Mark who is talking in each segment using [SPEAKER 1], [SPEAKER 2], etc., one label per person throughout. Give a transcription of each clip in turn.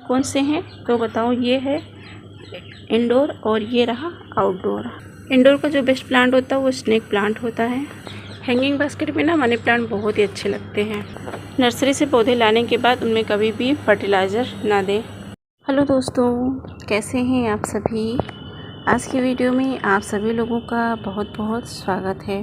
[SPEAKER 1] कौन से हैं तो बताओ। ये है इंडोर और ये रहा आउटडोर। इंडोर का जो बेस्ट प्लांट होता है वो स्नेक प्लांट होता है। हैंगिंग बास्केट में ना मनी प्लांट बहुत ही अच्छे लगते हैं। नर्सरी से पौधे लाने के बाद उनमें कभी भी फर्टिलाइज़र ना दें। हेलो दोस्तों, कैसे हैं आप सभी। आज की वीडियो में आप सभी लोगों का बहुत बहुत स्वागत है।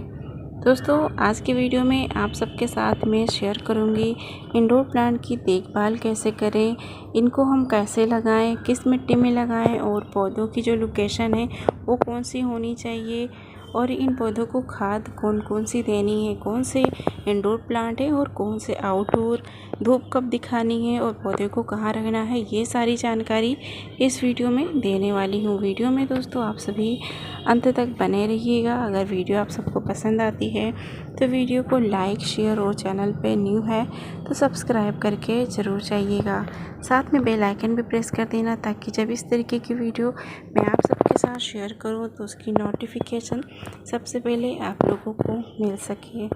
[SPEAKER 1] दोस्तों, आज की वीडियो में आप सबके साथ में शेयर करूंगी इंडोर प्लांट की देखभाल कैसे करें, इनको हम कैसे लगाएं, किस मिट्टी में लगाएं और पौधों की जो लोकेशन है वो कौन सी होनी चाहिए और इन पौधों को खाद कौन कौन सी देनी है, कौन से इंडोर प्लांट है और कौन से आउटडोर, धूप कब दिखानी है और पौधे को कहाँ रखना है, ये सारी जानकारी इस वीडियो में देने वाली हूँ। वीडियो में दोस्तों आप सभी अंत तक बने रहिएगा। अगर वीडियो आप सबको पसंद आती है तो वीडियो को लाइक, शेयर और चैनल पे न्यू है तो सब्सक्राइब करके ज़रूर जाइएगा। साथ में बेल आइकन भी प्रेस कर देना ताकि जब इस तरीके की वीडियो मैं आप सबके साथ शेयर करूं तो उसकी नोटिफिकेशन सबसे पहले आप लोगों को मिल सके।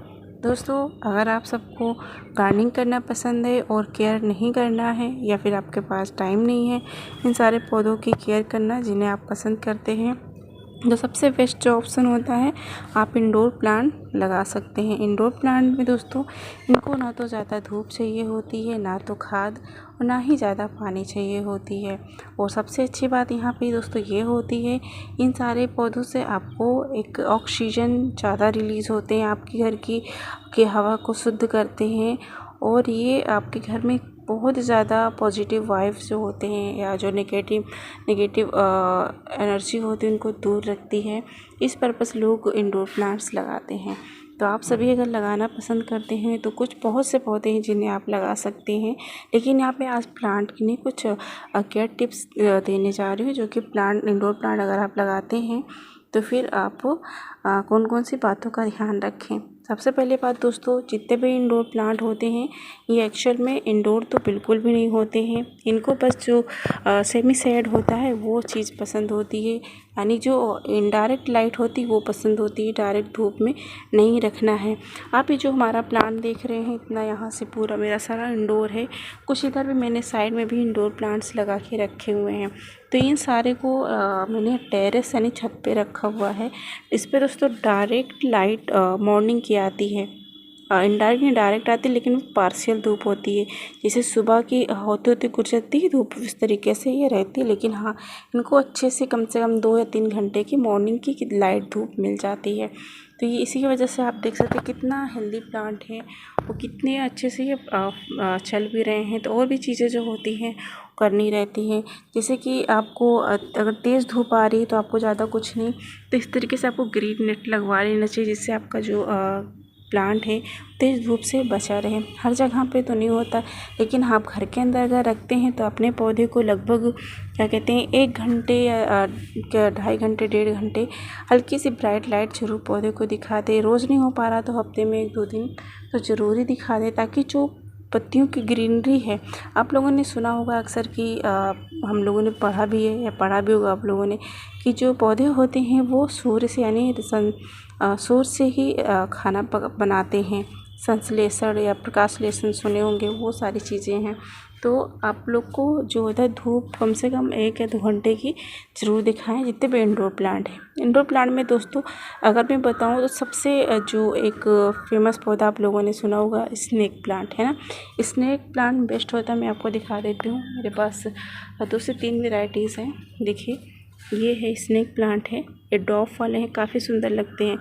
[SPEAKER 1] दोस्तों, अगर आप सबको गार्डनिंग करना पसंद है और केयर नहीं करना है या फिर आपके पास टाइम नहीं है इन सारे पौधों की केयर करना जिन्हें आप पसंद करते हैं, तो सबसे बेस्ट जो ऑप्शन होता है आप इंडोर प्लांट लगा सकते हैं। इंडोर प्लांट में दोस्तों इनको ना तो ज़्यादा धूप चाहिए होती है, ना तो खाद और ना ही ज़्यादा पानी चाहिए होती है। और सबसे अच्छी बात यहाँ पे दोस्तों ये होती है, इन सारे पौधों से आपको एक ऑक्सीजन ज़्यादा रिलीज़ होते हैं, आपके घर की हवा को शुद्ध करते हैं और ये आपके घर में बहुत ज़्यादा पॉजिटिव वाइब्स जो होते हैं या जो नेगेटिव एनर्जी होती है उनको दूर रखती है। इस पर्पस लोग इंडोर प्लांट्स लगाते हैं। तो आप सभी अगर लगाना पसंद करते हैं तो कुछ बहुत से पौधे हैं जिन्हें आप लगा सकते हैं। लेकिन यहाँ पे आज प्लांट के लिए कुछ केयर टिप्स देने जा रही हूँ, जो कि इंडोर प्लांट अगर आप लगाते हैं तो फिर आप कौन कौन सी बातों का ध्यान रखें। सबसे पहले बात दोस्तों, जितने भी इंडोर प्लांट होते हैं ये एक्चुअल में इंडोर तो बिल्कुल भी नहीं होते हैं। इनको बस जो सेमी शेड होता है वो चीज़ पसंद होती है, यानी जो इनडायरेक्ट लाइट होती है वो पसंद होती है, डायरेक्ट धूप में नहीं रखना है। आप ये जो हमारा प्लांट देख रहे हैं इतना यहाँ से पूरा मेरा सारा इंडोर है। कुछ इधर भी मैंने साइड में भी इंडोर प्लांट्स लगा के रखे हुए हैं। तो इन सारे को मैंने टेरेस यानी छत पे रखा हुआ है। इस पर दोस्तों डायरेक्ट लाइट मॉर्निंग की आती है, इनडायरेक्ट नहीं डायरेक्ट आती है, लेकिन पार्शियल धूप होती है। जैसे सुबह की होते होते गुजरती है धूप इस तरीके से ये रहती है, लेकिन हाँ इनको अच्छे से कम 2 या 3 घंटे की मॉर्निंग की लाइट धूप मिल जाती है। तो ये इसी की वजह से आप देख सकते हैं कितना हेल्दी प्लांट है और कितने अच्छे से ये चल भी रहे हैं। तो और भी चीज़ें जो होती हैं करनी रहती हैं, जैसे कि आपको अगर तेज़ धूप आ रही है तो आपको ज़्यादा कुछ नहीं, तो इस तरीके से आपको ग्रीन नेट लगवा लेना चाहिए जिससे आपका जो प्लांट है तेज़ धूप से बचा रहे। हर जगह पे तो नहीं होता, लेकिन आप घर के अंदर अगर रखते हैं तो अपने पौधे को लगभग क्या कहते हैं 1 घंटे या 2.5 घंटे 1.5 घंटे हल्की सी ब्राइट लाइट जरूर पौधे को दिखा दे। रोज़ नहीं हो पा रहा तो हफ्ते में 1-2 दिन तो ज़रूर ही दिखा दे, ताकि जो पत्तियों की ग्रीनरी है, आप लोगों ने सुना होगा अक्सर कि हम लोगों ने पढ़ा भी है या पढ़ा भी होगा आप लोगों ने कि जो पौधे होते हैं वो सूर्य से यानी सूर्य से ही खाना बनाते हैं। संश्लेषण या प्रकाशलेषण सुने होंगे, वो सारी चीज़ें हैं। तो आप लोग को जो इधर धूप कम से कम 1 या 2 घंटे की ज़रूर दिखाएं जितने भी इंडोर प्लांट हैं। इंडोर प्लांट में दोस्तों अगर मैं बताऊं तो सबसे जो एक फेमस पौधा आप लोगों ने सुना होगा स्नेक प्लांट है ना। स्नेक प्लांट बेस्ट होता है, मैं आपको दिखा देती हूँ। मेरे पास 2 से 3 वेराइटीज़ हैं। देखिए ये है स्नेक प्लांट है, ये डॉफ वाले हैं, काफ़ी सुंदर लगते हैं।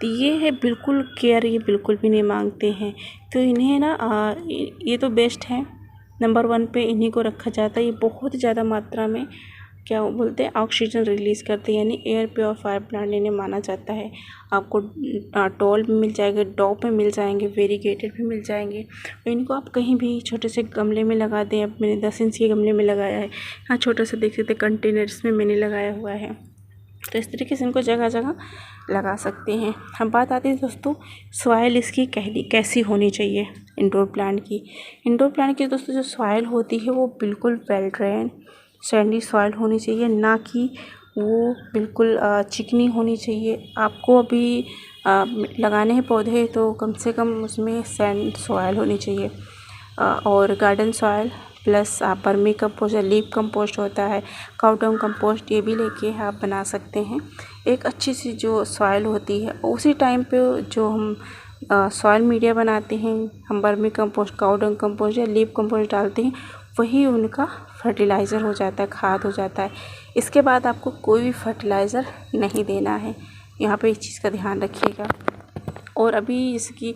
[SPEAKER 1] तो ये है बिल्कुल केयर ये बिल्कुल भी नहीं मांगते हैं, तो इन्हें ना ये तो बेस्ट है, नंबर 1 पे इन्हीं को रखा जाता है। ये बहुत ज़्यादा मात्रा में क्या बोलते हैं ऑक्सीजन रिलीज़ करते हैं, यानी एयर प्योरीफायर प्लांट इन्हें माना जाता है। आपको टॉल में मिल जाएगा, डॉप में मिल जाएंगे, वेरीगेटेड भी मिल जाएंगे। और इनको आप कहीं भी छोटे से गमले में लगा दें। अब मैंने 10 इंच के गमले में लगाया है, हाँ छोटा सा देख सकते कंटेनर्स में मैंने लगाया हुआ है। तो इस तरीके से इनको जगह जगह लगा सकते हैं। हम बात आती है दोस्तों सॉइल इसकी कैसी होनी चाहिए इंडोर प्लांट की। इंडोर प्लांट की दोस्तों जो सॉइल होती है वो बिल्कुल वेल ड्रेन सैंडी सॉइल होनी चाहिए, ना कि वो बिल्कुल चिकनी होनी चाहिए। आपको अभी लगाने हैं पौधे तो कम से कम उसमें सैंड सॉइल होनी चाहिए और गार्डन सॉइल प्लस आप वर्मी कंपोस्ट या लीफ कंपोस्ट होता है, काउ डंग कंपोस्ट, ये भी लेके आप बना सकते हैं। एक अच्छी सी जो सॉइल होती है उसी टाइम पे जो हम सॉइल मीडिया बनाते हैं, हम vermi compost, cow dung compost या लीफ कंपोस्ट डालते हैं, वही उनका फर्टिलाइज़र हो जाता है, खाद हो जाता है। इसके बाद आपको कोई भी फर्टिलाइज़र नहीं देना है, यहाँ पे इस चीज़ का ध्यान रखिएगा। और अभी इसकी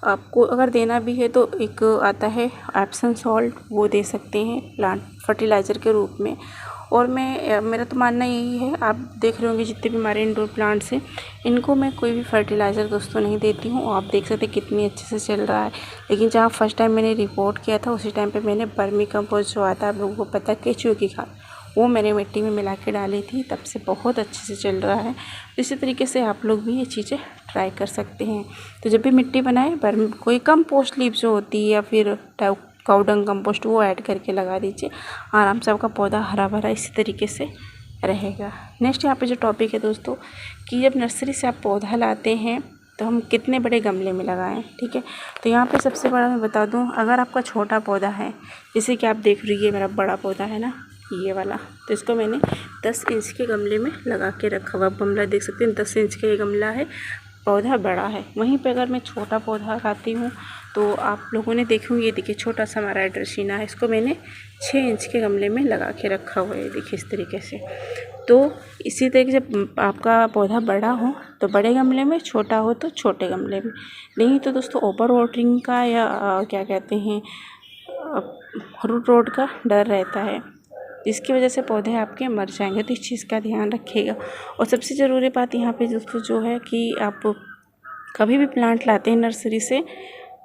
[SPEAKER 1] आपको अगर देना भी है तो एक आता है एप्सम सॉल्ट, वो दे सकते हैं प्लांट फर्टिलाइज़र के रूप में। और मेरा तो मानना यही है, आप देख रहे होंगे जितने भी हमारे इंडोर प्लांट्स हैं, इनको मैं कोई भी फर्टिलाइज़र दोस्तों नहीं देती हूँ। आप देख सकते हैं कितनी अच्छे से चल रहा है। लेकिन जहाँ फर्स्ट टाइम मैंने रिपोर्ट किया था उसी टाइम पे मैंने वर्मी कंपोस्ट जो आता है, आप लोगों को पता है, केचुए की खाद, वो मैंने मिट्टी में मिला के डाली थी, तब से बहुत अच्छे से चल रहा है। इसी तरीके से आप लोग भी ये चीज़ें ट्राई कर सकते हैं। तो जब भी मिट्टी बनाएं, कोई कंपोस्ट लीफ जो होती है या फिर काउ डंग कंपोस्ट, वो ऐड करके लगा दीजिए, आराम से आपका पौधा हरा भरा इसी तरीके से रहेगा। नेक्स्ट यहाँ पे जो टॉपिक है दोस्तों, कि जब नर्सरी से आप पौधा लाते हैं तो हम कितने बड़े गमले में लगाएं, ठीक है। तो यहाँ पे सबसे बड़ा मैं बता दूँ, अगर आपका छोटा पौधा है, जैसे कि आप देख रही है मेरा बड़ा पौधा है ना, ये वाला, तो इसको मैंने 10 इंच के गमले में लगा के रखा हुआ। गमला देख सकते हैं, 10 इंच का ये गमला है, पौधा बड़ा है। वहीं पे अगर मैं छोटा पौधा लगाती हूँ तो आप लोगों ने देखूँ, ये देखिए छोटा सा हमारा ड्रेसीना है, इसको मैंने 6 इंच के गमले में लगा के रखा हुआ है, देखिए इस तरीके से। तो इसी तरीके से आपका पौधा बड़ा हो तो बड़े गमले में, छोटा हो तो छोटे गमले में। नहीं तो दोस्तों ओवर वाटरिंग का या क्या कहते हैं, रूट रोड का डर रहता है, जिसकी वजह से पौधे आपके मर जाएंगे। तो इस चीज़ का ध्यान रखिएगा। और सबसे ज़रूरी बात यहाँ पे दोस्तों जो है कि आप कभी भी प्लांट लाते हैं नर्सरी से,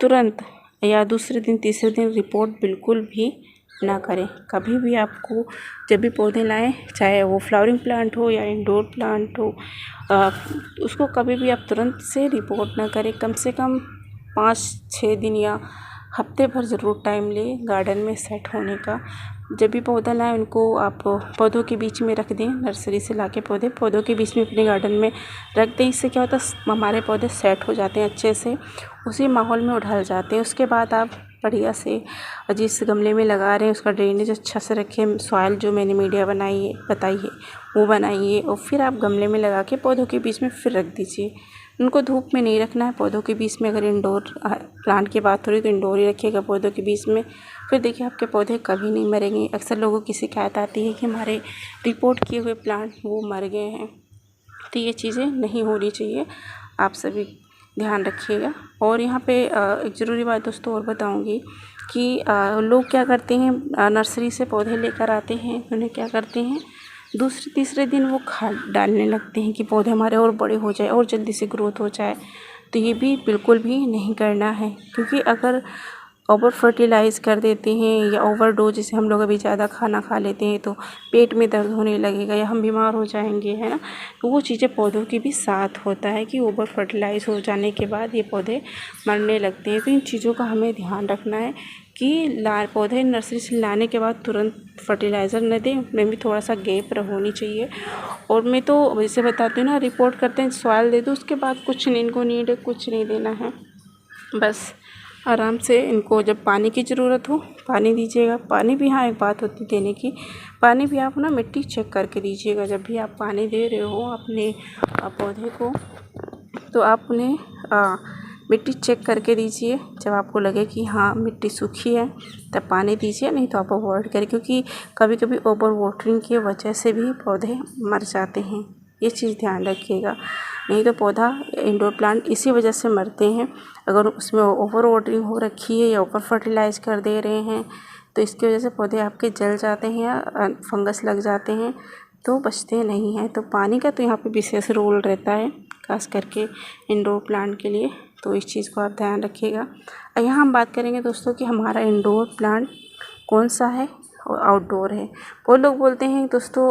[SPEAKER 1] तुरंत या दूसरे दिन तीसरे दिन रिपोर्ट बिल्कुल भी ना करें। कभी भी आपको जब भी पौधे लाएं, चाहे वो फ्लावरिंग प्लांट हो या इंडोर प्लांट हो, उसको कभी भी आप तुरंत से रिपोर्ट ना करें। कम से कम 5-6 दिन या हफ्ते भर ज़रूर टाइम लें गार्डन में सेट होने का। जब भी पौधा लाएं उनको आप पौधों के बीच में रख दें, नर्सरी से लाके पौधों के बीच में अपने गार्डन में रख दें। इससे क्या होता है, हमारे पौधे सेट हो जाते हैं अच्छे से, उसी माहौल में ढल जाते हैं। उसके बाद आप बढ़िया से जिस गमले में लगा रहे हैं उसका ड्रेनेज अच्छा से रखें, सॉइल जो मैंने मीडिया बताई है वो बनाइए, और फिर आप गमले में लगा के पौधों के बीच में फिर रख दीजिए। उनको धूप में नहीं रखना है पौधों के बीच में। अगर इंडोर प्लांट की बात हो रही तो इंडोर ही रखिएगा पौधों के बीच में। फिर देखिए आपके पौधे कभी नहीं मरेंगे। अक्सर लोगों की शिकायत आती है कि हमारे रिपोर्ट किए हुए प्लांट वो मर गए हैं, तो ये चीज़ें नहीं होनी चाहिए, आप सभी ध्यान रखिएगा। और यहाँ पे एक ज़रूरी बात दोस्तों और बताऊँगी कि लोग क्या करते हैं, नर्सरी से पौधे लेकर आते हैं, उन्हें क्या करते हैं, दूसरे तीसरे दिन वो खाद डालने लगते हैं कि पौधे हमारे और बड़े हो जाए और जल्दी से ग्रोथ हो जाए। तो ये भी बिल्कुल भी नहीं करना है, क्योंकि अगर ओवर फर्टिलाइज़ कर देते हैं या ओवरडोज, जैसे हम लोग अभी ज़्यादा खाना खा लेते हैं तो पेट में दर्द होने लगेगा या हम बीमार हो जाएंगे, है ना। तो वो चीज़ें पौधों की भी साथ होता है कि ओवर फर्टिलाइज़ हो जाने के बाद ये पौधे मरने लगते हैं। तो इन चीज़ों का हमें ध्यान रखना है कि पौधे नर्सरी से लाने के बाद तुरंत फर्टिलाइज़र न दें, उनमें भी थोड़ा सा गैप होनी चाहिए। और मैं तो वैसे बताती हूँ ना, रिपोर्ट करते हैं सॉइल दे दो, उसके बाद कुछ नहीं, इनको नीड है कुछ नहीं देना है, बस आराम से इनको जब पानी की ज़रूरत हो पानी दीजिएगा। पानी भी, हाँ एक बात होती देने की, पानी भी आप ना मिट्टी चेक करके दीजिएगा। जब भी आप पानी दे रहे हो अपने पौधे को, तो आप उन्हें मिट्टी चेक करके दीजिए। जब आपको लगे कि हाँ मिट्टी सूखी है तब पानी दीजिए, नहीं तो आप अवॉइड करें, क्योंकि कभी कभी ओवर वाटरिंग की वजह से भी पौधे मर जाते हैं। ये चीज़ ध्यान रखिएगा, नहीं तो पौधा इंडोर प्लांट इसी वजह से मरते हैं। अगर उसमें ओवर वाटरिंग हो रखी है या ओवर फर्टिलाइज़ कर दे रहे हैं तो इसकी वजह से पौधे आपके जल जाते हैं या फंगस लग जाते हैं, तो बचते नहीं हैं। तो पानी का तो यहाँ पे विशेष रोल रहता है, खास करके इंडोर प्लांट के लिए, तो इस चीज़ को आप ध्यान रखिएगा। यहाँ हम बात करेंगे दोस्तों कि हमारा इंडोर प्लांट कौन सा है और आउटडोर है। वो लोग बोलते हैं दोस्तों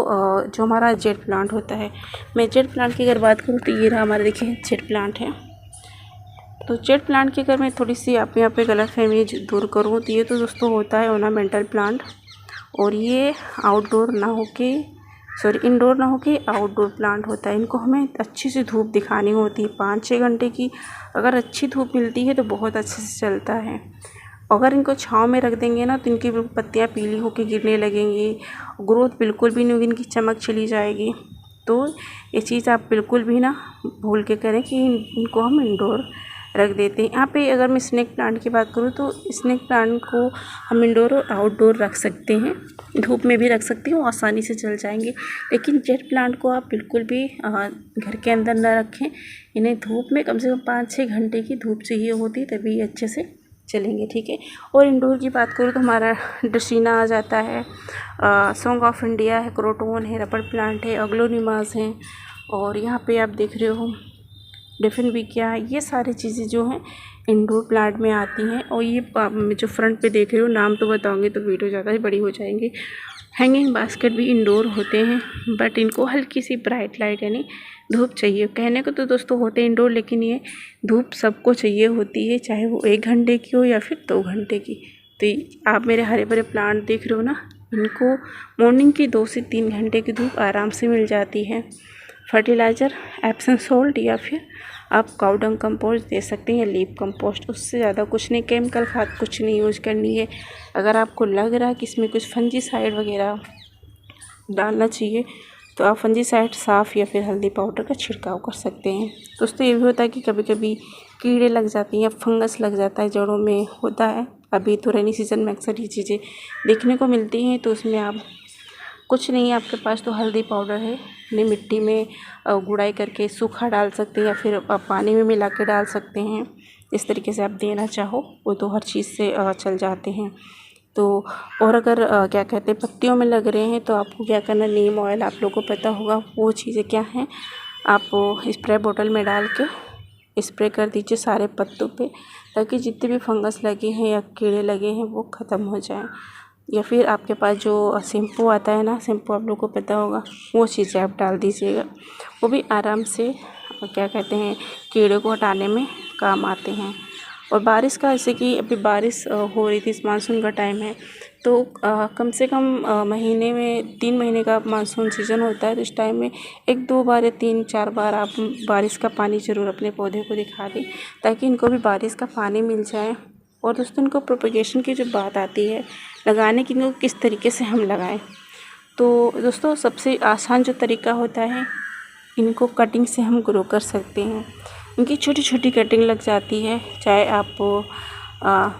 [SPEAKER 1] जो हमारा जेड प्लांट होता है, मैं जेड प्लांट की अगर बात करूँ तो ये रहा हमारा, देखिए जेड प्लांट है। तो जेड प्लांट की अगर मैं थोड़ी सी आप यहाँ पे गलतफहमी दूर करूँ तो ये तो दोस्तों होता है ऑर्नामेंटल प्लांट, और ये आउटडोर ना होके इंडोर ना होके आउटडोर प्लांट होता है। इनको हमें अच्छी सी धूप दिखानी होती है, 5-6 घंटे की अगर अच्छी धूप मिलती है तो बहुत अच्छे से चलता है। अगर इनको छाँव में रख देंगे ना तो इनकी पत्तियाँ पीली होकर गिरने लगेंगी, ग्रोथ बिल्कुल भी नहीं होगी, इनकी चमक चली जाएगी। तो ये चीज़ आप बिल्कुल भी ना भूल के करें कि इनको हम इंडोर रख देते हैं। यहाँ पे अगर मैं स्नेक प्लांट की बात करूँ तो स्नेक प्लांट को हम इंडोर और आउटडोर रख सकते हैं, धूप में भी रख सकते हैं, वो आसानी से जल जाएंगे। लेकिन जेट प्लांट को आप बिल्कुल भी घर के अंदर ना रखें, इन्हें धूप में कम से कम 5-6 घंटे की धूप चाहिए होती, तभी ये अच्छे से चलेंगे, ठीक है। और इंडोर की बात करूँ तो हमारा ड्रेसीना आ जाता है, सॉन्ग ऑफ इंडिया है, क्रोटोन है, रबर प्लांट है, अग्लोनिमास है, और यहाँ पे आप देख रहे हो डेफिनविकिया है। ये सारी चीज़ें जो हैं इंडोर प्लांट में आती हैं। और ये जो फ्रंट पे देख रहे हो, नाम तो बताऊंगी तो वीडियो ज़्यादा ही बड़ी हो जाएंगी। हैंगिंग बास्केट भी इंडोर होते हैं, बट इनको हल्की सी ब्राइट लाइट यानी धूप चाहिए। कहने को तो दोस्तों होते हैं इंडोर, लेकिन ये धूप सबको चाहिए होती है, चाहे वो 1 घंटे की हो या फिर 2 घंटे की। तो आप मेरे हरे भरे प्लांट देख रहे हो ना, इनको मॉर्निंग की 2 से 3 घंटे की धूप आराम से मिल जाती है। फर्टिलाइज़र एप्सम सॉल्ट या फिर आप काऊ डंग कंपोस्ट दे सकते हैं या लीफ कंपोस्ट, उससे ज़्यादा कुछ नहीं, केमिकल खाद कुछ नहीं यूज़ करनी है। अगर आपको लग रहा है कि इसमें कुछ फंजीसाइड वगैरह डालना चाहिए तो आप फंजीसाइड साफ़ या फिर हल्दी पाउडर का छिड़काव कर सकते हैं। दोस्तों ये भी होता है कि कभी कभी कीड़े लग जाती हैं या फंगस लग जाता है जड़ों में, होता है। अभी तो रेनी सीज़न में अक्सर ये चीज़ें देखने को मिलती हैं, तो उसमें आप कुछ नहीं है आपके पास तो हल्दी पाउडर है, नहीं मिट्टी में गुड़ाई करके सूखा डाल सकते हैं या फिर आप पानी में मिला के डाल सकते हैं। इस तरीके से आप देना चाहो वो तो हर चीज़ से चल जाते हैं। तो और अगर क्या कहते हैं पत्तियों में लग रहे हैं तो आपको क्या करना, नीम ऑयल आप लोगों को पता होगा वो चीज़ें क्या हैं, आप स्प्रे बोतल में डाल के स्प्रे कर दीजिए सारे पत्तों पे, ताकि जितने भी फंगस लगे हैं या कीड़े लगे हैं वो ख़त्म हो जाएं। या फिर आपके पास जो शैम्पू आता है ना, शैम्पू आप लोगों को पता होगा, वो चीज़ें आप डाल दीजिएगा, वो भी आराम से क्या कहते हैं कीड़े को हटाने में काम आते हैं। और बारिश का, जैसे कि अभी बारिश हो रही थी, इस मानसून का टाइम है, तो कम से कम महीने में 3 महीने का मानसून सीज़न होता है। तो इस टाइम में 1-2 बार या 3-4 बार आप बारिश का पानी ज़रूर अपने पौधे को दिखा दें, ताकि इनको भी बारिश का पानी मिल जाए। और दोस्तों इनको प्रोपगेशन की जो बात आती है, लगाने की, इनको किस तरीके से हम लगाएं, तो दोस्तों सबसे आसान जो तरीका होता है, इनको कटिंग से हम ग्रो कर सकते हैं। इनकी छोटी छोटी कटिंग लग जाती है, चाहे आप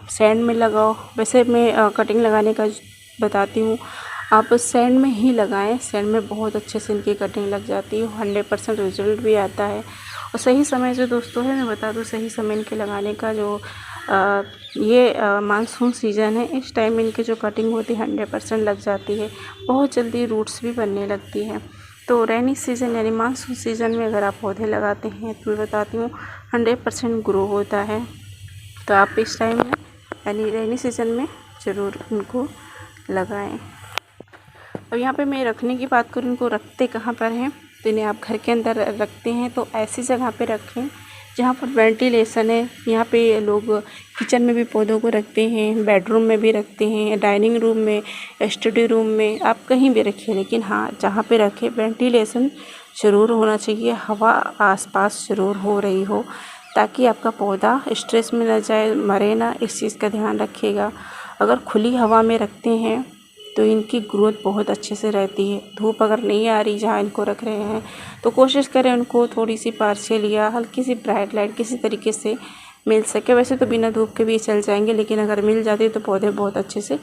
[SPEAKER 1] सैंड में लगाओ। वैसे मैं कटिंग लगाने का बताती हूँ, आप सैंड में ही लगाएं, सैंड में बहुत अच्छे से इनकी कटिंग लग जाती है, 100% रिजल्ट भी आता है। और सही समय जो दोस्तों है, मैं बता दूँ सही समय इनके लगाने का, जो ये मानसून सीज़न है, इस टाइम इनकी जो कटिंग होती है 100% लग जाती है, बहुत जल्दी रूट्स भी बनने लगती है। तो रेनी सीज़न यानी मानसून सीज़न में अगर आप पौधे लगाते हैं तो मैं बताती हूँ 100% ग्रो होता है। तो आप इस टाइम में यानी रेनी सीज़न में ज़रूर इनको लगाएं। अब यहाँ पे मैं रखने की बात करूँ, इनको रखते कहाँ पर हैं, तो इन्हें आप घर के अंदर रखते हैं तो ऐसी जगह पे रखें जहाँ पर वेंटिलेशन है। यहाँ पे लोग किचन में भी पौधों को रखते हैं, बेडरूम में भी रखते हैं, डाइनिंग रूम में, स्टडी रूम में, आप कहीं भी रखें, लेकिन हाँ जहाँ पे रखें वेंटिलेशन ज़रूर होना चाहिए, हवा आसपास ज़रूर हो रही हो, ताकि आपका पौधा स्ट्रेस में न जाए, मरे ना, इस चीज़ का ध्यान रखिएगा। अगर खुली हवा में रखते हैं तो इनकी ग्रोथ बहुत अच्छे से रहती है। धूप अगर नहीं आ रही जहाँ इनको रख रहे हैं तो कोशिश करें उनको थोड़ी सी पार्शियल या हल्की सी ब्राइट लाइट किसी तरीके से मिल सके। वैसे तो बिना धूप के भी चल जाएंगे, लेकिन अगर मिल जाती है तो पौधे बहुत अच्छे से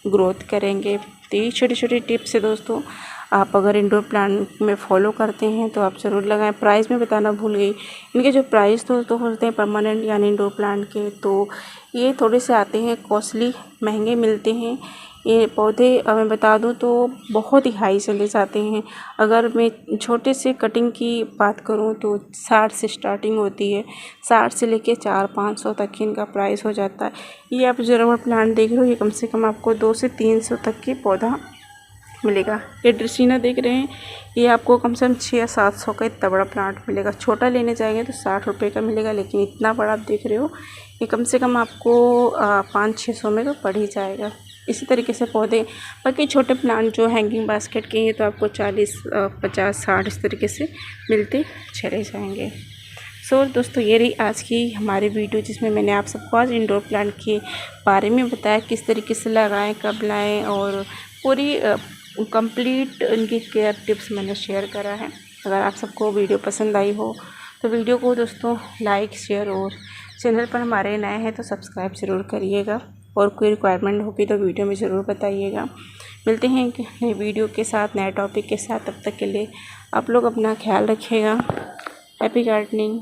[SPEAKER 1] ग्रोथ करेंगे। तो ये छोटी छोटी टिप्स है दोस्तों, आप अगर इंडोर प्लांट में फॉलो करते हैं तो आप ज़रूर लगाएं। प्राइस में बताना भूल गई, इनके जो प्राइस दोस्तों होते हैं परमानेंट यानी इंडोर प्लांट के, तो ये थोड़े से आते हैं कॉस्टली, महंगे मिलते हैं। ये पौधे मैं बता दूं तो बहुत ही हाई चले जाते हैं। अगर मैं छोटे से कटिंग की बात करूं तो 60 से स्टार्टिंग होती है, 60 से लेके 400-500 तक इनका प्राइस हो जाता है। ये आप जो रबर प्लांट देख रहे हो, ये कम से कम आपको 200 से 300 तक की पौधा मिलेगा। ये ड्रेसीना देख रहे हैं, ये आपको कम से कम 600 या 700 का इतना बड़ा प्लांट मिलेगा। छोटा लेने जाएंगे तो 60 रुपये का मिलेगा, लेकिन इतना बड़ा आप देख रहे हो, ये कम से कम आपको 500-600 में तो पड़ ही जाएगा। इसी तरीके से पौधे, बाकी छोटे प्लांट जो हैंगिंग बास्केट के हैं तो आपको 40, 50, 60 इस तरीके से मिलते चले जाएंगे। सो दोस्तों ये रही आज की हमारी वीडियो, जिसमें मैंने आप सबको आज इंडोर प्लांट के बारे में बताया, किस तरीके से लगाएं, कब लाएं, और पूरी कंप्लीट इनकी केयर टिप्स मैंने शेयर करा है। अगर आप सबको वीडियो पसंद आई हो तो वीडियो को दोस्तों लाइक, शेयर, और चैनल पर हमारे नए हैं तो सब्सक्राइब ज़रूर करिएगा, और कोई रिक्वायरमेंट होगी तो वीडियो में ज़रूर बताइएगा। मिलते हैं एक नए वीडियो के साथ, नए टॉपिक के साथ। तब तक के लिए आप लोग अपना ख्याल रखिएगा। Happy gardening.